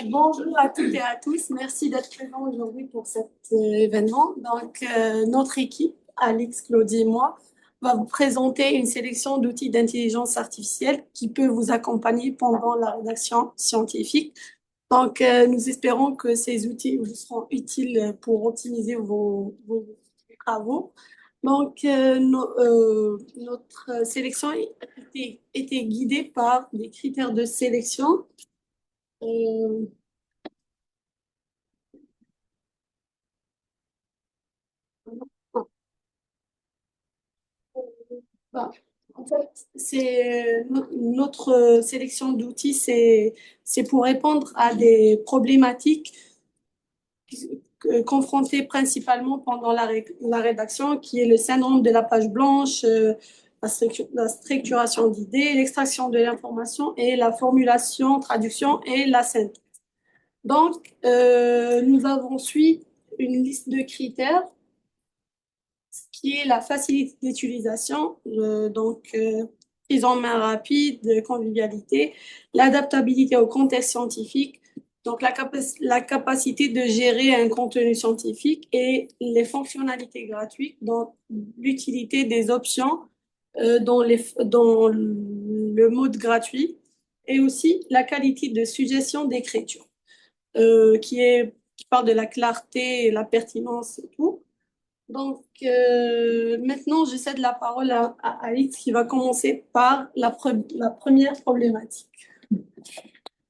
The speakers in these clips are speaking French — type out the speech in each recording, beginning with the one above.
Bonjour à toutes et à tous. Merci d'être présents aujourd'hui pour cet événement. Notre équipe, Alix, Claudie et moi, va vous présenter une sélection d'outils d'intelligence artificielle qui peut vous accompagner pendant la rédaction scientifique. Nous espérons que ces outils vous seront utiles pour optimiser vos travaux. Notre sélection était guidée par des critères de sélection. Euh, Bah, en fait, notre sélection d'outils, c'est pour répondre à des problématiques confrontées principalement pendant la rédaction, qui est le syndrome de la page blanche, la structuration d'idées, l'extraction de l'information et la formulation, traduction et la synthèse. Nous avons suivi une liste de critères qui est la facilité d'utilisation, prise en main rapide, convivialité, l'adaptabilité au contexte scientifique, la capacité de gérer un contenu scientifique et les fonctionnalités gratuites, donc l'utilité des options dans le mode gratuit et aussi la qualité de suggestion d'écriture qui parle de la clarté, la pertinence et tout. Maintenant, je cède la parole à Alix qui va commencer par la première problématique.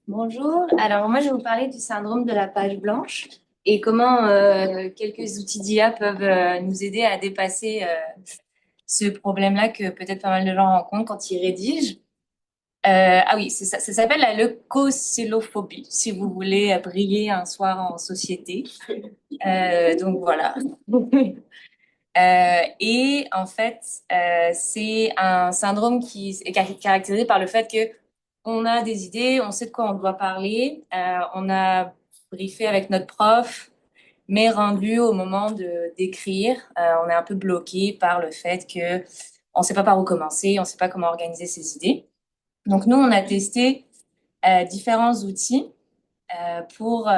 Bonjour, alors moi je vais vous parler du syndrome de la page blanche et comment quelques outils d'IA peuvent nous aider à dépasser ce problème-là que peut-être pas mal de gens rencontrent quand ils rédigent. Ah oui, c'est ça, ça s'appelle la leucocélophobie, si vous voulez briller un soir en société. Donc voilà. Et en fait, c'est un syndrome qui est caractérisé par le fait que on a des idées, on sait de quoi on doit parler, on a briefé avec notre prof, mais rendu au moment de d'écrire, on est un peu bloqué par le fait que on sait pas par où commencer, on sait pas comment organiser ses idées. Donc nous, on a testé différents outils pour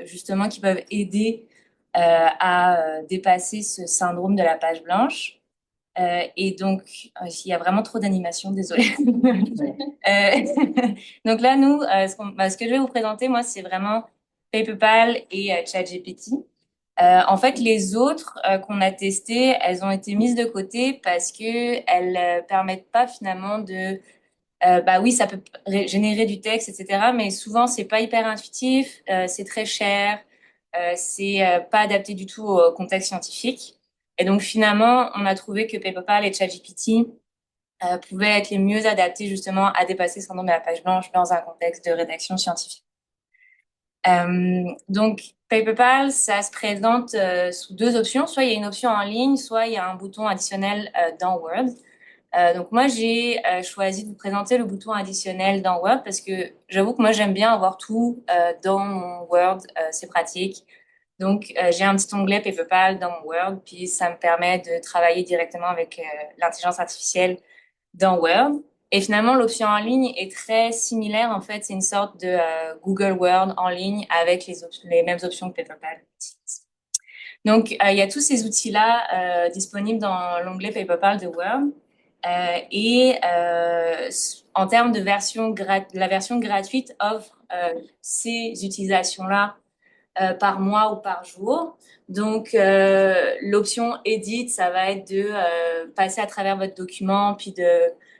justement qui peuvent aider à dépasser ce syndrome de la page blanche. Il y a vraiment trop d'animation, désolée. Donc là, nous, ce que je vais vous présenter, moi, c'est vraiment PayPal et ChatGPT. En fait, les autres qu'on a testés, elles ont été mises de côté parce que elles permettent pas finalement de bah oui, ça peut générer du texte, etc. Mais souvent, c'est pas hyper intuitif, c'est très cher, c'est pas adapté du tout au contexte scientifique. Et donc, finalement, on a trouvé que PayPal et ChatGPT pouvaient être les mieux adaptés justement à dépasser le syndrome de la page blanche dans un contexte de rédaction scientifique. Donc, PayPal, ça se présente sous deux options. Soit il y a une option en ligne, soit il y a un bouton additionnel dans Word. Donc moi, j'ai choisi de vous présenter le bouton additionnel dans Word parce que j'avoue que moi, j'aime bien avoir tout dans mon Word, c'est pratique. Donc, j'ai un petit onglet PayPal dans mon Word, puis ça me permet de travailler directement avec l'intelligence artificielle dans Word. Et finalement, l'option en ligne est très similaire. En fait, c'est une sorte de Google Word en ligne avec les mêmes options que PayPal utilise. Donc, il y a tous ces outils-là disponibles dans l'onglet PayPal de Word. En termes de la version gratuite offre ces utilisations-là par mois ou par jour. Donc, l'option Edit, ça va être de passer à travers votre document, puis de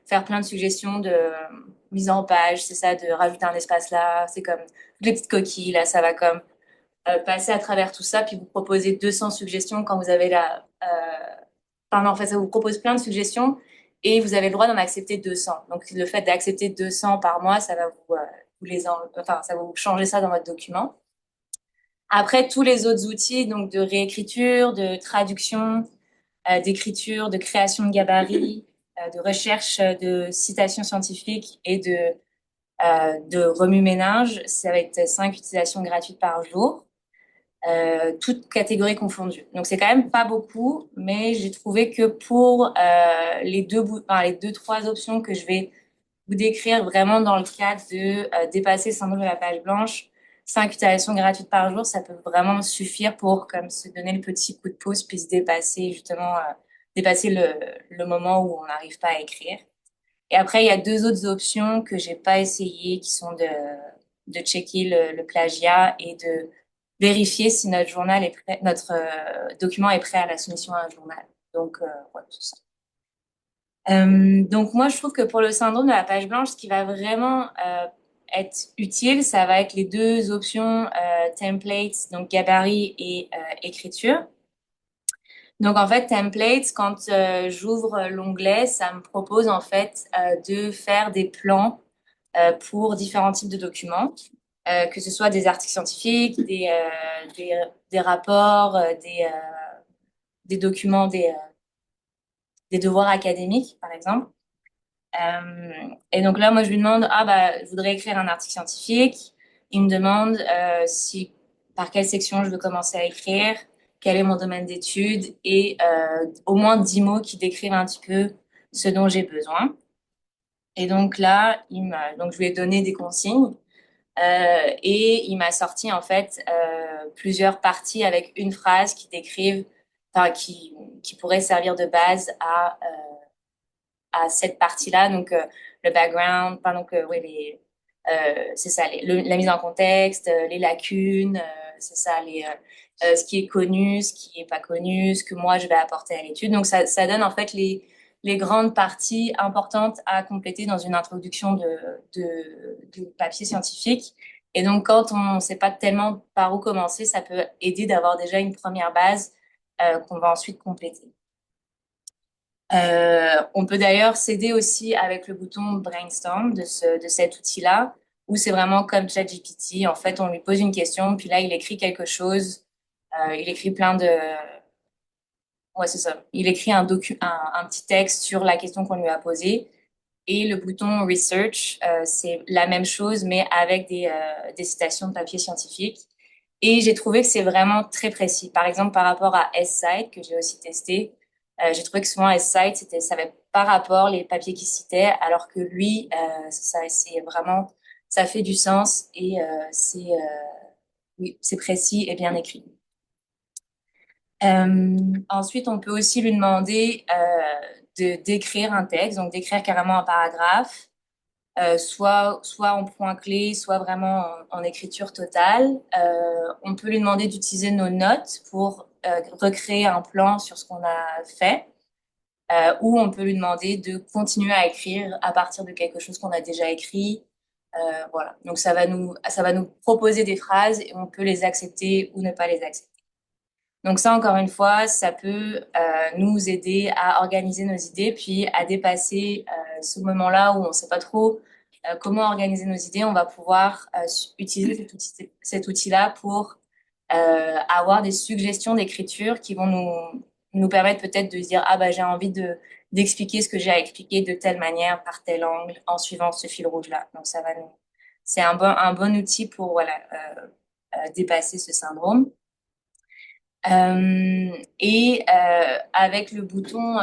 faire plein de suggestions de mise en page. C'est ça, de rajouter un espace là. C'est comme toutes les petites coquilles, là, ça va comme passer à travers tout ça, puis vous proposer 200 suggestions quand vous avez la... Enfin, non, en fait, ça vous propose plein de suggestions et vous avez le droit d'en accepter 200. Donc, le fait d'accepter 200 par mois, ça va ça va vous changer ça dans votre document. Après, tous les autres outils, donc de réécriture, de traduction, d'écriture, de création de gabarits, de recherche de citations scientifiques et de remue-ménage, ça va être 5 utilisations gratuites par jour, toutes catégories confondues. Donc c'est quand même pas beaucoup, mais j'ai trouvé que pour les deux, trois options que je vais ou d'écrire vraiment dans le cadre de dépasser le syndrome de la page blanche, 5 utilisations gratuites par jour, ça peut vraiment suffire pour comme se donner le petit coup de pouce puis se dépasser justement, dépasser le moment où on n'arrive pas à écrire. Et après, il y a deux autres options que j'ai pas essayées qui sont de checker le plagiat et de vérifier si notre journal est prêt, notre document est prêt à la soumission à un journal. Donc, ouais, c'est ça. Donc moi, je trouve que pour le syndrome de la page blanche, ce qui va vraiment être utile, ça va être les deux options templates, donc gabarit et écriture. Donc en fait, templates, quand j'ouvre l'onglet, ça me propose en fait de faire des plans pour différents types de documents, que ce soit des articles scientifiques, des rapports, des documents, des devoirs académiques, par exemple. Et donc là, moi, je lui demande, ah bah, je voudrais écrire un article scientifique. Il me demande si par quelle section je veux commencer à écrire, quel est mon domaine d'études et au moins 10 mots qui décrivent un petit peu ce dont j'ai besoin. Et donc là, donc je lui ai donné des consignes et il m'a sorti en fait plusieurs parties avec une phrase qui décrivent, enfin qui pourrait servir de base à cette partie-là. Donc, le background, enfin, donc, oui, c'est ça, la mise en contexte, les lacunes, c'est ça, ce qui est connu, ce qui est pas connu, ce que moi je vais apporter à l'étude. Donc, ça donne en fait les grandes parties importantes à compléter dans une introduction de papier scientifique. Et donc, quand on ne sait pas tellement par où commencer, ça peut aider d'avoir déjà une première base qu'on va ensuite compléter. On peut d'ailleurs s'aider aussi avec le bouton brainstorm de cet outil-là, où c'est vraiment comme ChatGPT. En fait, on lui pose une question, puis là, il écrit quelque chose. Il écrit plein de... Ouais, c'est ça. Il écrit un petit texte sur la question qu'on lui a posée. Et le bouton research, c'est la même chose, mais avec des citations de papier scientifique. Et j'ai trouvé que c'est vraiment très précis. Par exemple, par rapport à S-Site, que j'ai aussi testé, j'ai trouvé que souvent S-Site, ça avait pas rapport les papiers qu'il citait, alors que lui, c'est vraiment, ça fait du sens et oui, c'est précis et bien écrit. Ensuite, on peut aussi lui demander d'écrire un texte, donc d'écrire carrément un paragraphe soit en point clé, soit vraiment en écriture totale. On peut lui demander d'utiliser nos notes pour recréer un plan sur ce qu'on a fait, ou on peut lui demander de continuer à écrire à partir de quelque chose qu'on a déjà écrit. Voilà. Donc ça va nous proposer des phrases et on peut les accepter ou ne pas les accepter. Donc ça, encore une fois, ça peut nous aider à organiser nos idées, puis à dépasser ce moment-là où on ne sait pas trop comment organiser nos idées. On va pouvoir utiliser cet outil-là pour avoir des suggestions d'écriture qui vont nous permettre peut-être de se dire, ah bah j'ai envie d'expliquer ce que j'ai à expliquer de telle manière, par tel angle, en suivant ce fil rouge-là. Donc c'est un bon outil pour voilà, dépasser ce syndrome. Avec le bouton,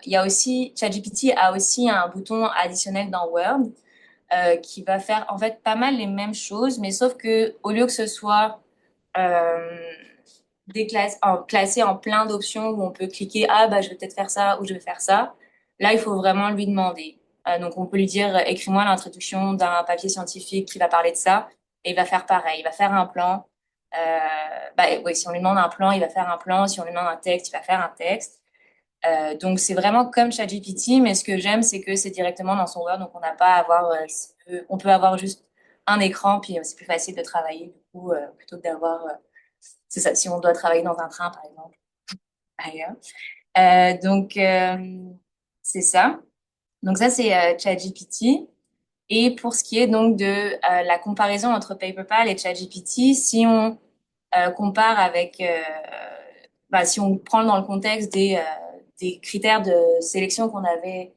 il y a aussi, ChatGPT a aussi un bouton additionnel dans Word qui va faire en fait pas mal les mêmes choses, mais sauf que au lieu que ce soit classé en plein d'options où on peut cliquer, ah bah je vais peut-être faire ça ou je vais faire ça, là il faut vraiment lui demander. Donc on peut lui dire, écris-moi l'introduction d'un papier scientifique qui va parler de ça, et il va faire pareil, il va faire un plan. Bah, oui, si on lui demande un plan, il va faire un plan. Si on lui demande un texte, il va faire un texte. Donc, c'est vraiment comme ChatGPT, mais ce que j'aime, c'est que c'est directement dans son Word. Donc, on n'a pas à avoir, on peut avoir juste un écran, puis c'est plus facile de travailler, du coup, plutôt que d'avoir, c'est ça, si on doit travailler dans un train, par exemple, ailleurs. Donc, c'est ça. Donc, ça, c'est ChatGPT. Et pour ce qui est donc de la comparaison entre PaperPal et ChatGPT, si on compare avec, bah, si on prend dans le contexte des critères de sélection qu'on avait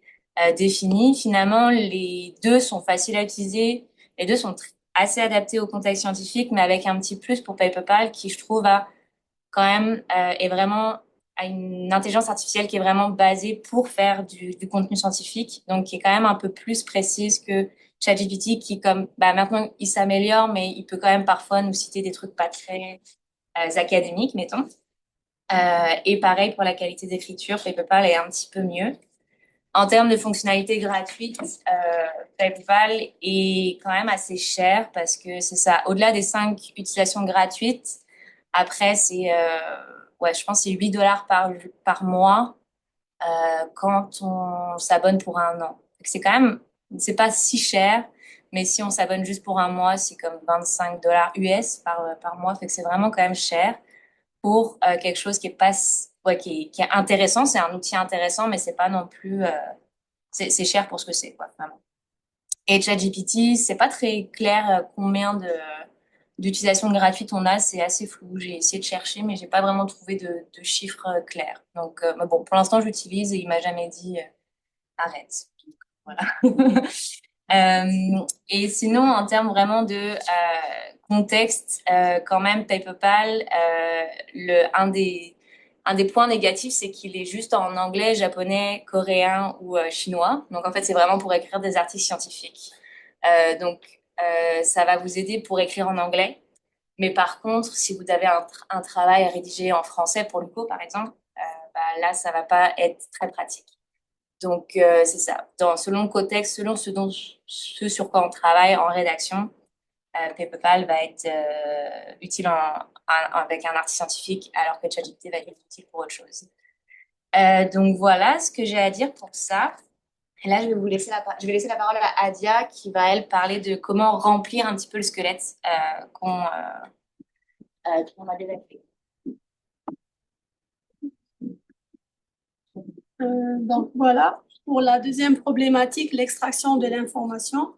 définis, finalement, les deux sont faciles à utiliser, les deux sont assez adaptés au contexte scientifique, mais avec un petit plus pour PaperPal qui, je trouve, est vraiment à une intelligence artificielle qui est vraiment basée pour faire du contenu scientifique, donc qui est quand même un peu plus précise que ChatGPT, qui comme bah maintenant il s'améliore, mais il peut quand même parfois nous citer des trucs pas très académiques, mettons. Et pareil pour la qualité d'écriture, PayPal est un petit peu mieux. En termes de fonctionnalités gratuites, PayPal est quand même assez cher parce que c'est ça. Au-delà des 5 utilisations gratuites, après c'est ouais, je pense que c'est 8 dollars par mois quand on s'abonne pour un an. Donc, c'est quand même, c'est pas si cher, mais si on s'abonne juste pour un mois, c'est comme 25 dollars US par mois. Fait que c'est vraiment quand même cher pour quelque chose qui est pas, ouais, qui est intéressant. C'est un outil intéressant, mais c'est pas non plus, c'est cher pour ce que c'est, quoi, vraiment. Et ChatGPT, c'est pas très clair combien d'utilisations gratuites on a, c'est assez flou. J'ai essayé de chercher, mais j'ai pas vraiment trouvé de chiffres clairs. Donc, mais bon, pour l'instant, j'utilise et il m'a jamais dit arrête. Donc, voilà. Et sinon, en termes vraiment de contexte, quand même, PayPal, un des points négatifs, c'est qu'il est juste en anglais, japonais, coréen ou chinois. Donc, en fait, c'est vraiment pour écrire des articles scientifiques. Ça va vous aider pour écrire en anglais. Mais par contre, si vous avez un travail à rédiger en français, pour le coup, par exemple, bah, là, ça va pas être très pratique. Donc, c'est ça. Selon le contexte, selon ce sur quoi on travaille en rédaction, PayPal va être utile avec un article scientifique, alors que ChatGPT va être utile pour autre chose. Donc, voilà ce que j'ai à dire pour ça. Et là, je vais laisser la parole à Adia qui va, elle, parler de comment remplir un petit peu le squelette qu'on a déjà fait. Donc voilà, pour la deuxième problématique, l'extraction de l'information.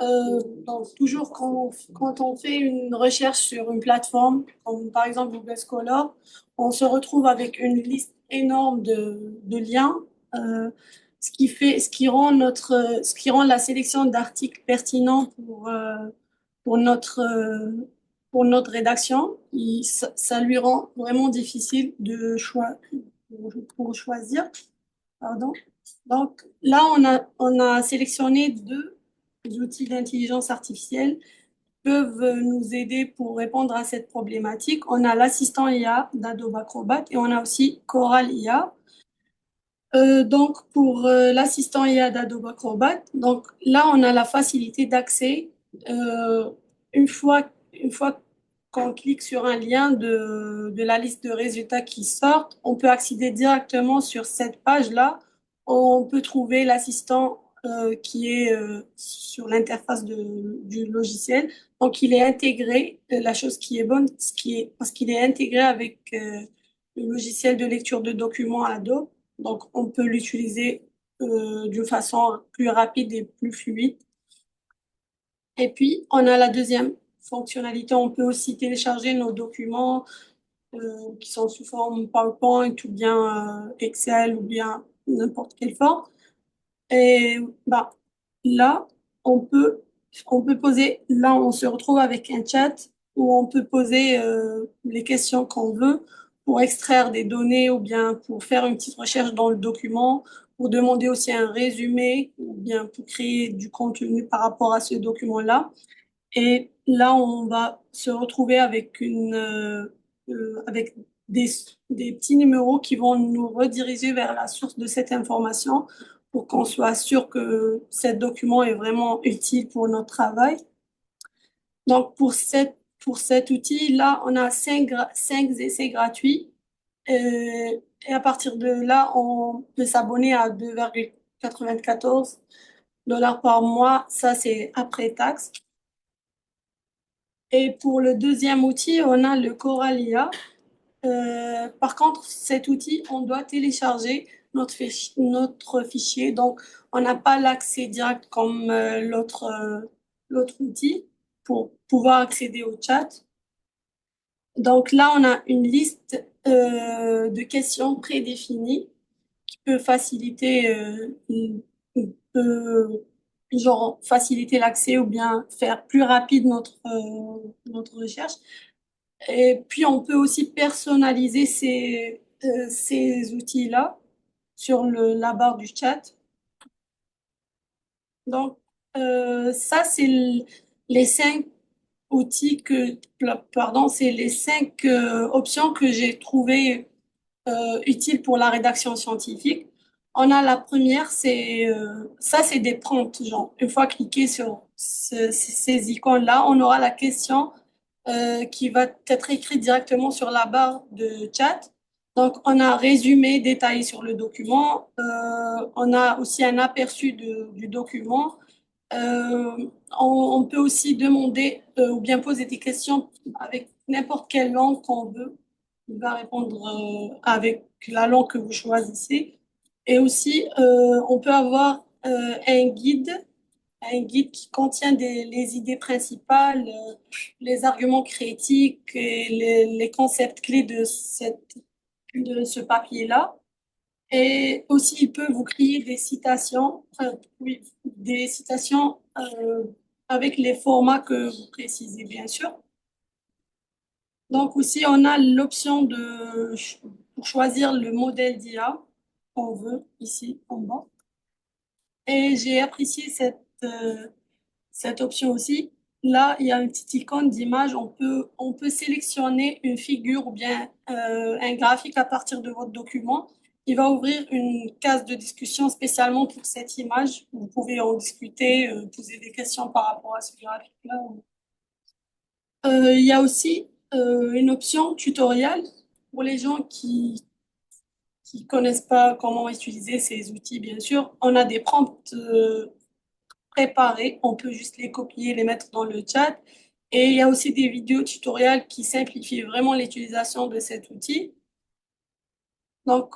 Donc toujours quand on fait une recherche sur une plateforme, comme par exemple Google Scholar, on se retrouve avec une liste énorme de liens, euh, ce qui rend la sélection d'articles pertinents pour pour notre rédaction. Ça lui rend vraiment difficile pour choisir. Pardon. Donc là, on a sélectionné deux outils d'intelligence artificielle qui peuvent nous aider pour répondre à cette problématique. On a l'assistant IA d'Adobe Acrobat et on a aussi Coral IA. Donc pour l'assistant IA d'Adobe Acrobat, donc là, on a la facilité d'accès. Euh, une fois qu'on clique sur un lien de la liste de résultats qui sortent, on peut accéder directement sur cette page-là. On peut trouver l'assistant qui est sur l'interface du logiciel. Donc, il est intégré. La chose qui est bonne, parce qu'il est intégré avec le logiciel de lecture de documents Adobe. Donc, on peut l'utiliser d'une façon plus rapide et plus fluide. Et puis, on a la deuxième fonctionnalité. On peut aussi télécharger nos documents qui sont sous forme PowerPoint ou bien Excel ou bien n'importe quelle forme. Et bah, là, on peut, là, on se retrouve avec un chat où on peut poser les questions qu'on veut pour extraire des données ou bien pour faire une petite recherche dans le document, pour demander aussi un résumé ou bien pour créer du contenu par rapport à ce document-là. Et là, on va se retrouver avec avec des, des petits numéros qui vont nous rediriger vers la source de cette information pour qu'on soit sûr que ce document est vraiment utile pour notre travail. Donc, pour cet outil-là, on a cinq essais gratuits. Et à partir de là, on peut s'abonner à 2,94 dollars par mois. Ça, c'est après taxe. Et pour le deuxième outil, on a le Coralia. Par contre, cet outil, on doit télécharger notre fichier. Donc, on n'a pas l'accès direct comme l'autre outil pour pouvoir accéder au chat. Donc là, on a une liste de questions prédéfinies qui peut faciliter, peut, genre, faciliter l'accès ou bien faire plus rapide notre recherche. Et puis, on peut aussi personnaliser ces outils-là sur la barre du chat. Donc, ça, c'est les 5 outils pardon, c'est les 5 options que j'ai trouvées utiles pour la rédaction scientifique. On a la première, ça, c'est des prompts. Genre, une fois cliqué sur ces icônes-là, on aura la question qui va être écrite directement sur la barre de chat. Donc, on a résumé détaillé sur le document. On a aussi un aperçu du document. On peut aussi demander ou bien poser des questions avec n'importe quelle langue qu'on veut. Il va répondre avec la langue que vous choisissez. Et aussi, on peut avoir un guide qui contient les idées principales, les arguments critiques et les concepts clés de ce papier-là. Et aussi, il peut vous créer des citations, oui, des citations avec les formats que vous précisez, bien sûr. Donc aussi, on a l'option pour choisir le modèle d'IA qu'on veut ici en bas. Et j'ai apprécié cette option aussi. Là, il y a une petite icône d'image. On peut sélectionner une figure ou bien un graphique à partir de votre document. Il va ouvrir une case de discussion spécialement pour cette image. Vous pouvez en discuter, poser des questions par rapport à ce graphique-là. Il y a aussi une option tutoriel pour les gens qui connaissent pas comment utiliser ces outils, bien sûr. On a des prompts préparés. On peut juste les copier, les mettre dans le chat. Et il y a aussi des vidéos tutoriels qui simplifient vraiment l'utilisation de cet outil. Donc,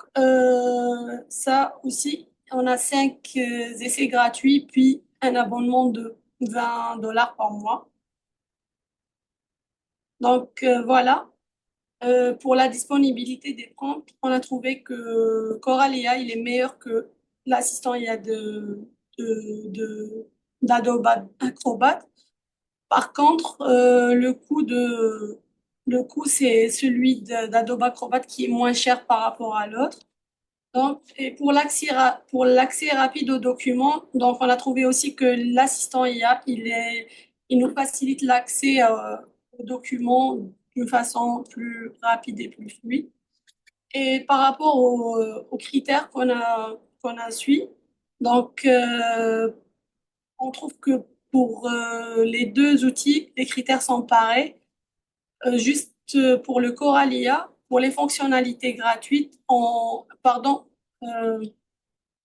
ça aussi, on a 5 essais gratuits, puis un abonnement de $20 par mois. Donc, voilà. Pour la disponibilité des prompts, on a trouvé que Coral IA, il est meilleur que l'assistant IA d'Adobe Acrobat. Par contre, le coût, c'est celui d'Adobe Acrobat qui est moins cher par rapport à l'autre. Donc, et pour l'accès rapide aux documents, donc on a trouvé aussi que l'assistant IA, il nous facilite l'accès aux documents d'une façon plus rapide et plus fluide. Et par rapport aux critères qu'on a suivis, donc on trouve que pour les 2 outils, les critères sont pareils. Juste pour le Coralia, pour les fonctionnalités gratuites, euh,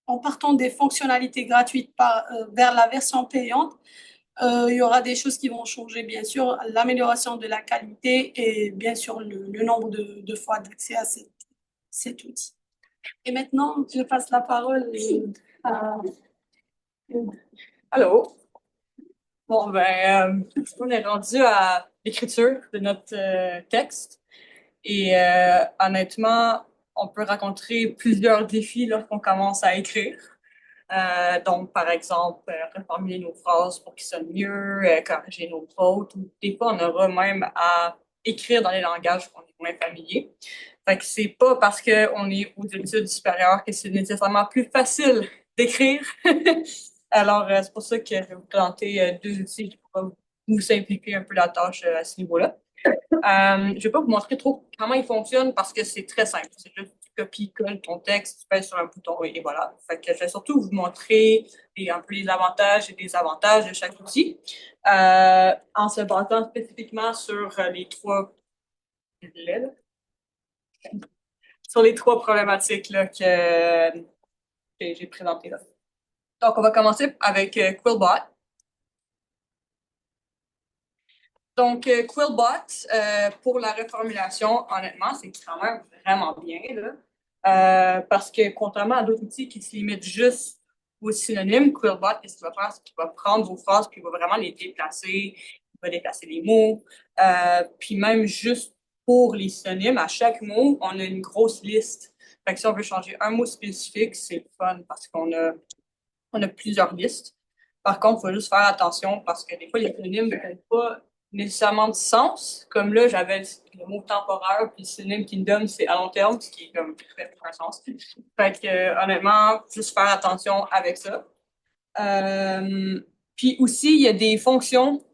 en partant des fonctionnalités gratuites vers la version payante, il y aura des choses qui vont changer, bien sûr, l'amélioration de la qualité et bien sûr le nombre de fois d'accès à cet outil. Et maintenant, je passe la parole à... Allô? Bon, on est rendu à l'écriture de notre texte. Et honnêtement, on peut rencontrer plusieurs défis lorsqu'on commence à écrire. Donc, par exemple, reformuler nos phrases pour qu'ils sonnent mieux, corriger nos fautes. Des fois, on aura même à écrire dans les langages qu'on est moins familier. Fait que c'est pas parce qu'on est aux études supérieures que c'est nécessairement plus facile d'écrire. Alors, c'est pour ça que je vais vous présenter 2 outils qui pourront vous simplifier un peu la tâche à ce niveau-là. Je vais pas vous montrer trop comment il fonctionne parce que c'est très simple. C'est juste tu copies, colles ton texte, tu pèses sur un bouton et voilà. Fait que je vais surtout vous montrer un peu les avantages et désavantages de chaque outil en se basant spécifiquement sur sur les trois problématiques là, que j'ai présentées là. Donc, on va commencer avec Quillbot. Donc, Quillbot, pour la reformulation, honnêtement, c'est quand même vraiment bien, là. Parce que contrairement à d'autres outils qui se limitent juste aux synonymes, Quillbot, qu'est-ce qu'il va faire? C'est qu'il va prendre vos phrases puis il va vraiment les déplacer. Il va déplacer les mots. Puis même juste pour les synonymes, à chaque mot, on a une grosse liste. Fait que si on veut changer un mot spécifique, c'est fun parce qu'on a plusieurs listes. Par contre, il faut juste faire attention parce que des fois, les synonymes ne viennent pas nécessairement de sens. Comme là, j'avais le mot temporaire, puis le synonyme kingdom, c'est à long terme, ce qui est comme très un sens. Fait que, honnêtement, juste faire attention avec ça. Puis aussi, il y a des fonctions qui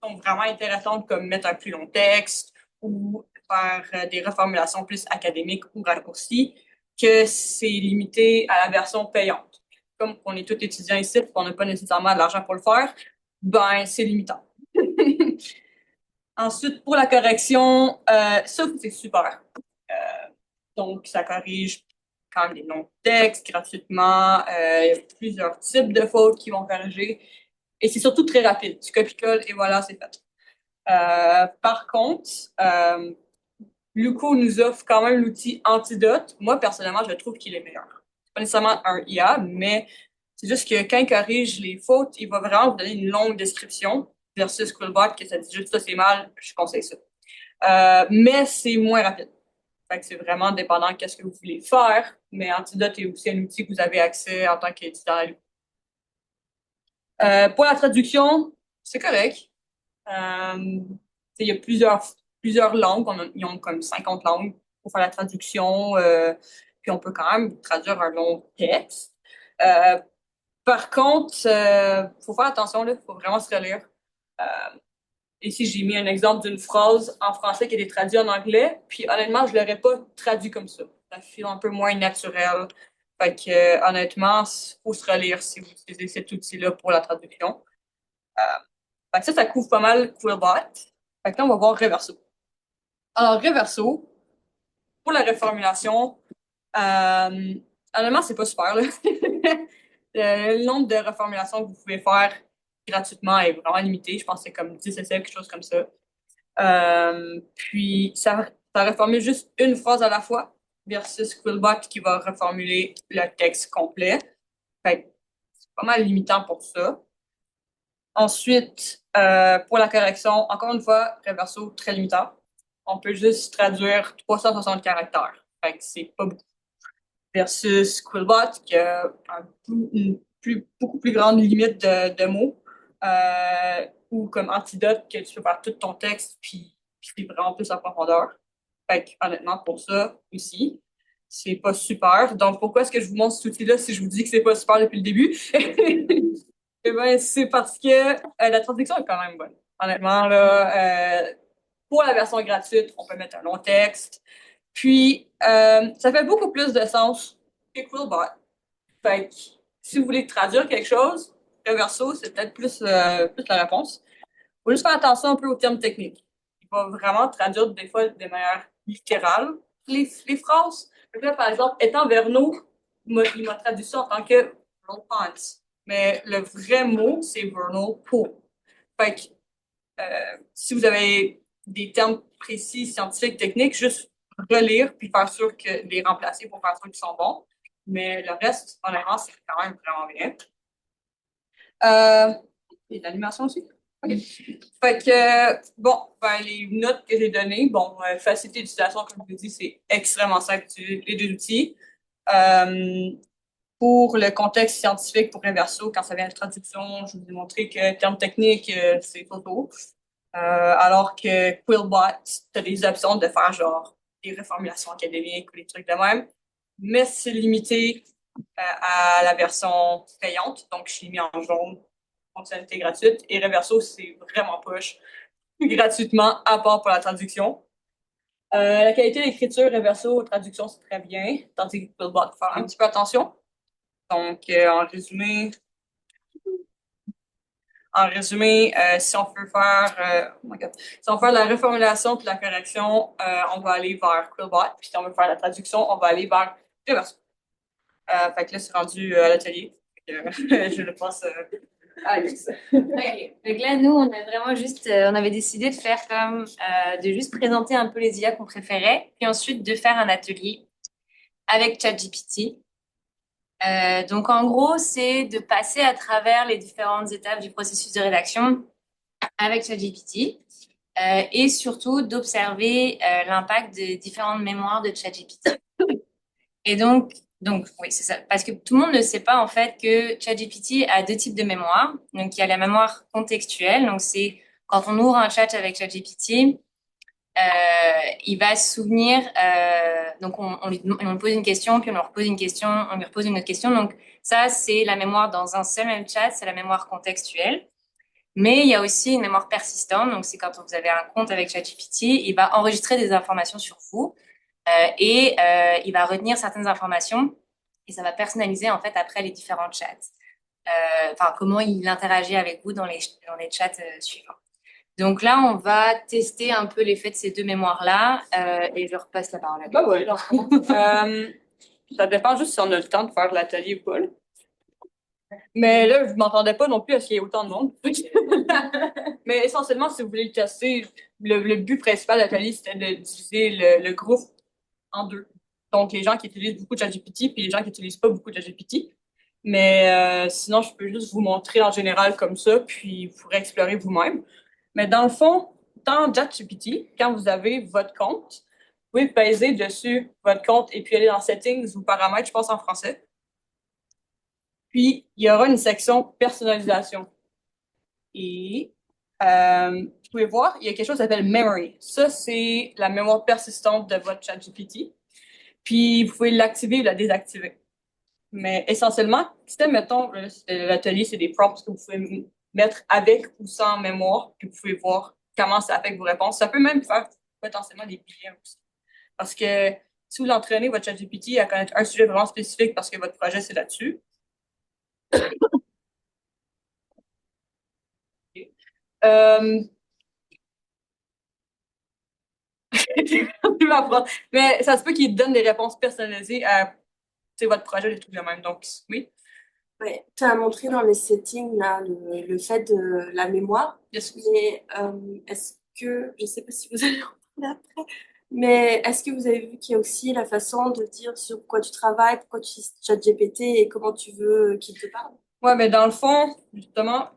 sont vraiment intéressantes, comme mettre un plus long texte ou faire des reformulations plus académiques ou raccourcies, que c'est limité à la version payante. Comme on est tous étudiants ici et qu'on n'a pas nécessairement de l'argent pour le faire, ben c'est limitant. Ensuite, pour la correction, ça, c'est super. Donc, ça corrige quand même des noms de texte gratuitement. Il y a plusieurs types de fautes qui vont corriger. Et c'est surtout très rapide. Tu copies-colles et voilà, c'est fait. Par contre, Luco nous offre quand même l'outil Antidote. Moi, personnellement, je trouve qu'il est meilleur. C'est pas nécessairement un IA, mais c'est juste que quand il corrige les fautes, il va vraiment vous donner une longue description versus Quillbot, que ça dit juste ça, c'est mal, je conseille ça. Mais c'est moins rapide. Fait que c'est vraiment dépendant de ce que vous voulez faire, mais Antidote est aussi un outil que vous avez accès en tant qu'étudiant. Pour la traduction, c'est correct. Il y a plusieurs langues. Ils ont comme 50 langues pour faire la traduction. Puis on peut quand même traduire un long texte. Euh, Par contre, faut faire attention, là, faut vraiment se relire. Ici, j'ai mis un exemple d'une phrase en français qui a été traduite en anglais. Puis honnêtement, je l'aurais pas traduit comme ça. Ça fait un peu moins naturel. Fait que honnêtement, faut se relire si vous utilisez cet outil-là pour la traduction. Fait que ça couvre pas mal Quillbot. Fait que là, on va voir Reverso. Alors, Reverso, pour la reformulation, honnêtement, c'est pas super, là. Le nombre de reformulations que vous pouvez faire gratuitement est vraiment limité. Je pense que c'est comme 10 essais, quelque chose comme ça. Puis, ça reformule juste une phrase à la fois versus Quillbot qui va reformuler le texte complet. Fait que c'est pas mal limitant pour ça. Ensuite, pour la correction, encore une fois, Reverso, très limitant. On peut juste traduire 360 caractères. Fait que c'est pas beaucoup. Versus Quillbot, qui a beaucoup plus grande limite de mots. Ou comme Antidote, que tu peux faire tout ton texte, puis vraiment plus en profondeur. Fait que, honnêtement, pour ça aussi, c'est pas super. Donc, pourquoi est-ce que je vous montre cet outil-là si je vous dis que c'est pas super depuis le début? Eh ben, c'est parce que la traduction est quand même bonne. Honnêtement, là, pour la version gratuite, on peut mettre un long texte. Puis, ça fait beaucoup plus de sens que Quillbot. Fait que, si vous voulez traduire quelque chose, Reverso, c'est peut-être plus la réponse. Faut juste faire attention un peu aux termes techniques. Il va vraiment traduire des fois de manière littérale les phrases. Donc là, par exemple, étant Verneau, il m'a traduit ça en tant que Vernal Pants. Mais le vrai mot, c'est Vernal Pool. Fait que, si vous avez des termes précis, scientifiques, techniques, juste relire puis faire sûr que les remplacer pour faire sûr qu'ils sont bons. Mais le reste, honnêtement, c'est quand même vraiment bien. Et l'animation aussi. OK. Fait que, bon, ben, les notes que j'ai données, bon, facilité d'utilisation, comme je vous dis, c'est extrêmement simple d'utiliser les deux outils. Pour le contexte scientifique, pour Reverso, quand ça vient de traduction, je vous ai montré que termes techniques, c'est photo. Alors que Quillbot, tu as des options de faire genre des reformulations académiques ou des trucs de même, mais c'est limité à la version payante, donc je l'ai mis en jaune, fonctionnalité gratuite, et Reverso, c'est vraiment push gratuitement, à part pour la traduction. La qualité d'écriture Reverso, traduction, c'est très bien, tandis que Quillbot, faire un petit peu attention. Donc, en résumé, si on veut faire, oh my God, si on veut faire la reformulation puis la correction, on va aller vers Quillbot. Puis si on veut faire la traduction, on va aller vers Reverso. Fait que là, c'est rendu à l'atelier. Je le passe à Alex. Ok. Donc là, nous, on a vraiment juste, on avait décidé de faire comme, de juste présenter un peu les IA qu'on préférait, puis ensuite de faire un atelier avec ChatGPT. Donc en gros, c'est de passer à travers les différentes étapes du processus de rédaction avec ChatGPT et surtout d'observer l'impact des différentes mémoires de ChatGPT. Et donc oui, c'est ça. Parce que tout le monde ne sait pas en fait que ChatGPT a deux types de mémoire. Donc il y a la mémoire contextuelle, donc c'est Quand on ouvre un chat avec ChatGPT, il va se souvenir, donc on lui pose une question, puis on lui repose une question, on lui repose une autre question. Donc ça, c'est la mémoire dans un seul même chat, c'est la mémoire contextuelle. Mais il y a aussi une mémoire persistante, donc c'est quand vous avez un compte avec ChatGPT, il va enregistrer des informations sur vous il va retenir certaines informations et ça va personnaliser en fait après les différents chats. Enfin, comment il interagit avec vous dans les chats suivants. Donc là, on va tester un peu l'effet de ces deux mémoires-là et je repasse la parole à Bah toi. ouais. Ça dépend juste si on a le temps de faire l'atelier ou pas, là. Mais là, je m'entendais pas non plus à ce qu'il y ait autant de monde. Mais essentiellement, si vous voulez le tester, le but principal de l'atelier, c'était de diviser le groupe en deux. Donc, les gens qui utilisent beaucoup de ChatGPT puis les gens qui utilisent pas beaucoup de ChatGPT. Mais sinon, je peux juste vous montrer en général comme ça, puis vous pourrez explorer vous-même. Mais dans le fond, dans ChatGPT, quand vous avez votre compte, vous pouvez peser dessus votre compte et puis aller dans Settings ou Paramètres, je pense en français. Puis, il y aura une section personnalisation. Et vous pouvez voir, il y a quelque chose qui s'appelle Memory. Ça, c'est la mémoire persistante de votre ChatGPT. Puis, vous pouvez l'activer ou la désactiver. Mais essentiellement, mettons, l'atelier, c'est des prompts que vous pouvez mettre avec ou sans mémoire, puis vous pouvez voir comment ça affecte vos réponses. Ça peut même faire potentiellement des bilans aussi. Parce que si vous l'entraînez, votre ChatGPT, à connaître un sujet vraiment spécifique parce que votre projet, c'est là-dessus. Euh, Mais ça se peut qu'il donne des réponses personnalisées à votre projet, des trucs de même. Donc, oui. Ouais, tu as montré dans les settings là, le fait de la mémoire, Yes. mais est-ce que, je sais pas si vous allez en parler après, mais est-ce que vous avez vu qu'il y a aussi la façon de dire sur quoi tu travailles, pourquoi tu utilises ChatGPT et comment tu veux qu'il te parle? Ouais, mais dans le fond, justement,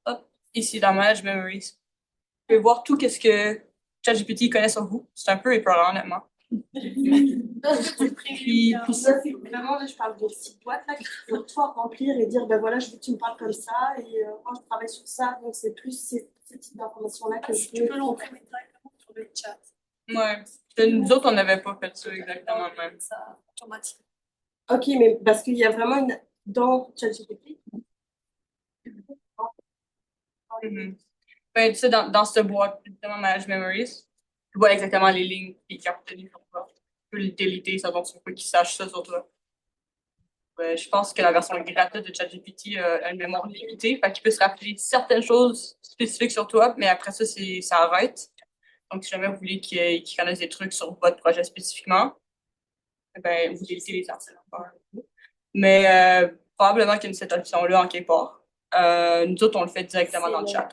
hop, ici dans Manage Memories, vous pouvez voir tout ce que ChatGPT connaît sur vous. C'est un peu épeurant, honnêtement. Puis ça, c'est vraiment, là, je parle de petites boîtes là, qu'il faut toi remplir et dire, ben voilà, je veux que tu me parles comme ça et moi, je travaille sur ça. Donc, c'est plus ce type d'informations-là que je Tu peux peux l'entraîner directement sur le chat. Ouais. Nous autres, on n'avait pas fait ça exactement même. Ça automatique. Ok, mais parce qu'il y a vraiment une... Dans ChatGPT, Mhm. Ben, tu sais, dans cette boîte, justement, Manage Memories, tu vois exactement les lignes qui sont obtenues sur toi. Tu peux les déliter, ça, donc tu peux qu'ils sachent ça sur toi. Ouais, je pense que la version gratuite de ChatGPT a une mémoire limitée, fait qu'il peut se rappeler certaines choses spécifiques sur toi, mais après ça, ça arrête. Donc, si jamais vous voulez qu'il connaisse des trucs sur votre projet spécifiquement, eh ben, vous délitez les articles. Mais probablement qu'il y a cette option-là en quelque part. Nous autres, on le fait directement dans le chat.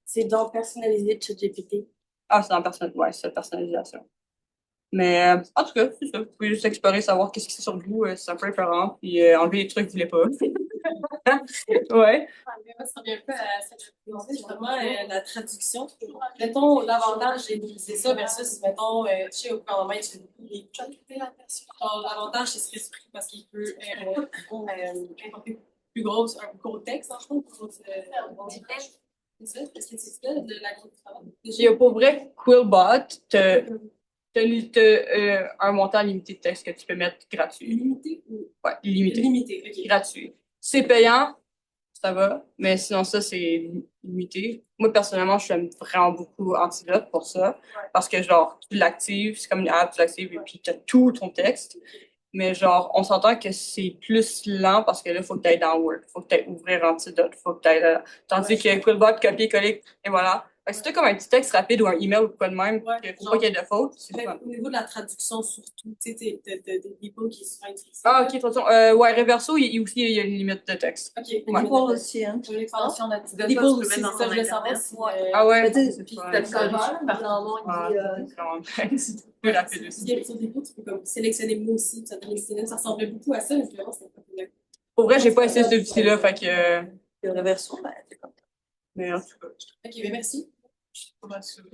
c'est dans personnaliser ChatGPT. Ah, c'est en ouais, c'est la personnalisation. Mais en tout cas, c'est ça. Vous pouvez juste explorer, savoir qu'est-ce qui est sur vous, c'est un peu différent, puis enlever les trucs que vous voulez pas. Ouais. Moi, ça revient un peu à ce que je disais, justement, la traduction. Mettons, l'avantage d'utiliser ça versus, mettons, chez au gouvernement, il utilise beaucoup les l'avantage, c'est ce esprit parce qu'il peut importer plus gros texte, en fond, plus gros c'est ça? Est-ce que c'est ça, de la grosse travail? Puis pour vrai, Quillbot, t'as un montant limité de texte que tu peux mettre gratuit. Limité ou Ouais, limité. limité, ok. Gratuit. C'est payant, ça va, mais sinon ça, c'est limité. Moi, personnellement, je suis vraiment beaucoup antidote pour ça, parce que genre, tu l'actives, c'est comme une app, tu l'actives et puis tu as tout ton texte. Mais genre, on s'entend que c'est plus lent parce que là, il faut que tu ailles dans Word, il faut que tu ailles ouvrir Antidote, il faut que tu ailles tandis que Quillbot, copier-coller, et voilà. Fait que si t'as comme un petit texte rapide ou un email ou quoi de même, qu'il faut pas qu'il y ait de faute, c'est fun. Au niveau de la traduction, surtout, tu sais, des mots qui sont utilisés. Ah, ok, de toute façon, ouais, Reverso, aussi, il y a une limite de texte. Ok. Ouais. Dipole aussi, hein. Une extension d'Antidote. Dipole Dipole aussi, aussi, ça, je voulais savoir si... Ah ouais, Mais tu sais, c'est puis fun. t'as le serveur, normalement, il dit, C'est vraiment c'est plus rapide aussi. Sur Dipole, tu peux comme sélectionner moi aussi, ça te sélectionne, ça ressemblait beaucoup à ça, mais finalement, c'est pas bien. Pour vrai, j'ai pas essayé ce outil-là, fait que. la version, ben, c'est comme ça. Mais en tout cas. Ok, mais merci. Je suis pas sûre.